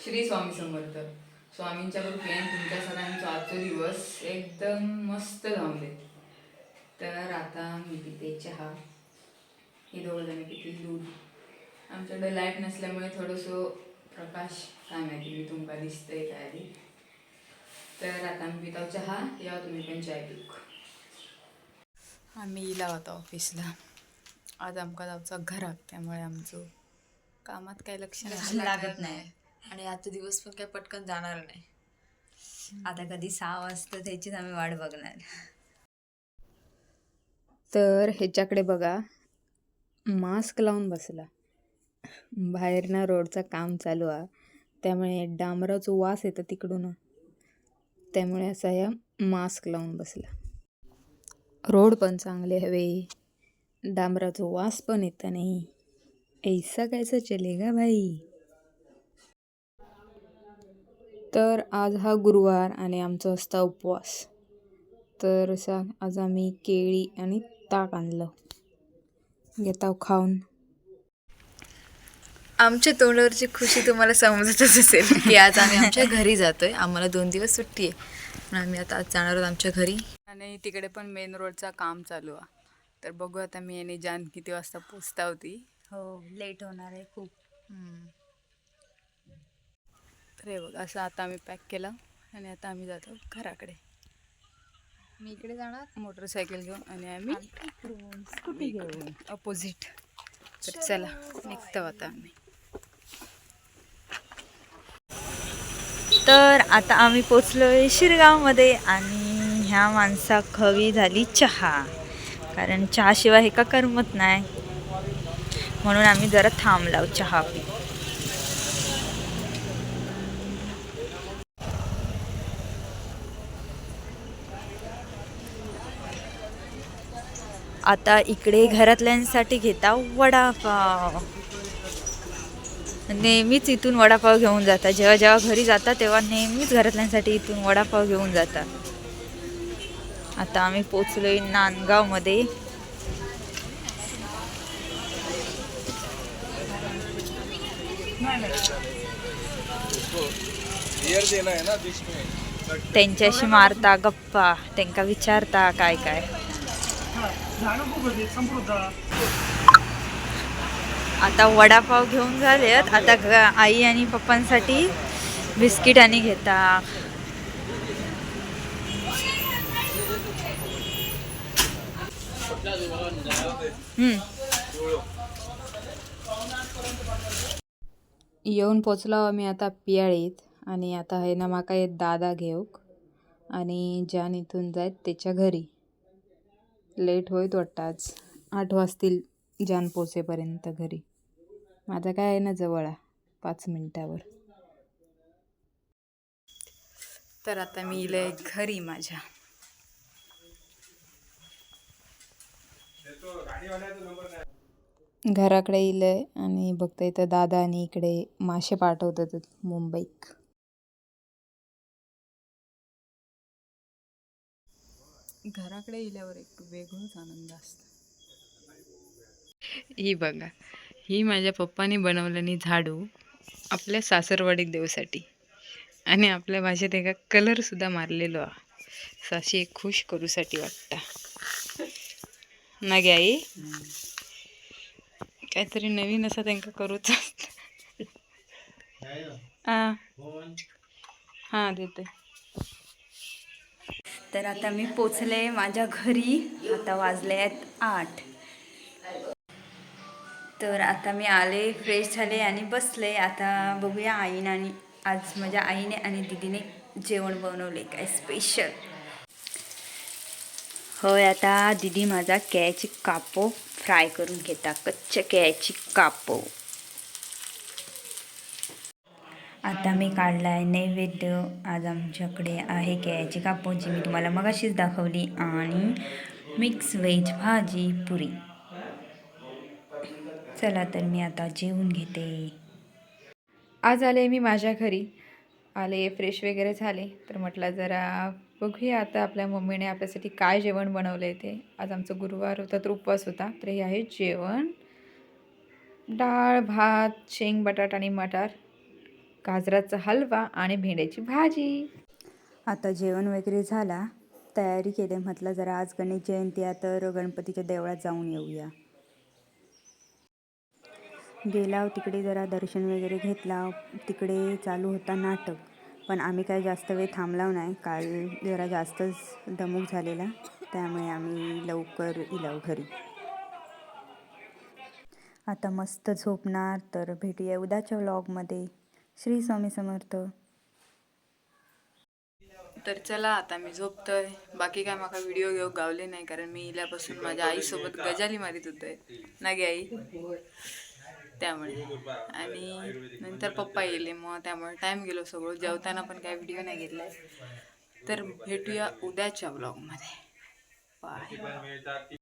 श्री स्वामी समर्थ. स्वामींच्या कृपेने तुमच्या सगळ्यांचा आजचा दिवस एकदम मस्त जाऊन दे. तर आता मी पिते चहा. हे दोघं जण पितील दूध. आमच्याकडे लाईट नसल्यामुळे थोडंसं प्रकाश काय माहिती मी तुमका दिसतंय काय आधी. तर आता मी पितो चहा. या तुम्ही पण चाय पिऊ. आम्ही इला होता ऑफिसला. आज आमका जाऊचा घरात, त्यामुळे आमचं कामात काही लक्ष लागत नाही आणि आजचा दिवस पण काही पटकन जाणार नाही. आता कधी 6 वाजता त्याचीच आम्ही वाट बघणार. तर ह्याच्याकडे बघा, मास्क लावून बसला. बाहेरनं रोडचं काम चालू आहे, त्यामुळे डांबराचा वास येतं तिकडून, त्यामुळे असा या मास्क लावून बसला. रोड पण चांगले हवे, डांबराचा वास पण येत नाही. ऐसा कैसा चलेगा भाई. तर आज हा गुरुवार आणि आमचा असता उपवास. तर आज आम्ही केळी आणि ताक आणलं, घेताव खाऊन. आमच्या तोंडावरची खुशी तुम्हाला समजतच असेल की आज आम्ही आमच्या घरी जातोय. आम्हाला 2 दिवस सुट्टी आहे पण आम्ही आता आज जाणार आहोत आमच्या घरी. आणि तिकडे पण मेन रोडचा काम चालू आहे. तर बघू आता मी आणि जान किती वाजता पोचता होती. हो, लेट होणार आहे खूप. तर हे बघ, असं आता आम्ही पॅक केलं आणि आता आम्ही जातो घराकडे. मी इकडे जाणार मोटरसायकल घेऊन आणि आम्ही स्कूटी घेऊन अपोजिट. तर चला निघतो आता आम्ही. तर आता आम्ही पोचलोय शिरगावमध्ये आणि ह्या माणसाक हवी झाली चहा, कारण चहाशिवाय हे का करमत नाही, म्हणून आम्ही जरा थांबलाव चहा पी. आता इकडे घरातल्यांसाठी घेता वडापाव. नेहमीच इथून वडापाव घेऊन जाता, जेव्हा जेव्हा घरी जाता तेव्हा नेहमीच घरातल्यांसाठी इथून वडापाव घेऊन जाता. आता आम्ही पोचलोय नांदगावमध्ये. त्यांच्याशी मारता गप्पा, त्यांना विचारता काय काय. आता वडापाव घेऊन झालेत. आता आई आणि पप्पांसाठी बिस्किट आणि घेता. येऊन पोचलो आम्ही आता पियाळीत. आणि आता आहे ना माका एक दादा घेऊक आणि जान इथून जायत त्याच्या घरी. लेट होईत वाटतं, आज 8 वाजतील जान पोचेपर्यंत घरी. माझा काय आहे ना जवळ 5 मिनिटावर. तर आता मी इले घरी माझ्या. घराकडे इलंय आणि बघता इथं दादा आणि इकडे मासे पाठवतात मुंबईत. घराकडे इल्यावर एक वेगळाच आनंद असतो. ही बघा, ही माझ्या पप्पानी बनवलेली झाडू आपल्या सासरवाडीत देऊसाठी, आणि आपल्या भाषेत एका कलर सुद्धा मारलेलो आहे. साशी एक खुश करूसाठी वाटतं ना गे आई. काहीतरी नवीन असं त्यांना करूच असतं. हां देते. तर आता मी पोचले माझ्या घरी. आता वाजले आहेत 8. तर आता मी आले, फ्रेश झाले आणि बसले. आता बघूया आईने आणि आज माझ्या आईने आणि दीदीने जेवण बनवले काय स्पेशल. होय, आता दीदी माझा केळ्याची कापो फ्राय करून घेता, कच्च्या केळ्याची कापो. आता मी काढला आहे नैवेद्य. आज आमच्याकडे आहे केळ्याची कापो, जी मी तुम्हाला मगाशीच दाखवली, आणि मिक्स व्हेज भाजी पुरी. चला तर मी आता जेवून घेते. आज आले मी माझ्या घरी. आले, फ्रेश वगैरे झाले, तर म्हटलं जरा बघूया आता आपल्या मम्मीने आपल्यासाठी काय जेवण बनवलं आहे ते. आज आमचं गुरुवार होता तर उपवास होता. तर हे आहे जेवण: डाळ, भात, शेंग, बटाटा आणि मटार, गाजराचा हलवा आणि भेंड्याची भाजी. आता जेवण वगैरे झाला, तयारी केली. म्हटलं जरा आज गणेश जयंती आहे तर गणपतीच्या देवळात जाऊन येऊया. गेला तिकडे जरा दर्शन वगैरे घेतला. तिकडे चालू होता नाटक, पण आम्ही काही जास्त वेळ थांबलाव नाही. काल जरा जास्तच दमूक झालेला, त्यामुळे आम्ही लवकर इलाव घरी. आता मस्त झोपणार. तर भेटूया उद्याच्या व्लॉगमध्ये. श्री स्वामी समर्थ. तर चला आता मी झोपतोय. बाकी काय माका व्हिडिओ घेऊ गावले नाही, कारण मी इल्यापासून माझ्या आईसोबत गजाली मारित होते ना गे आई, त्यामुळे. आणि नंतर पप्पा येले, मग त्यामुळे टाईम गेलो सगळं. जेवताना पण काय व्हिडिओ नाही घेतलाय. तर भेटूया उद्याच्या व्लॉगमध्ये. बाय.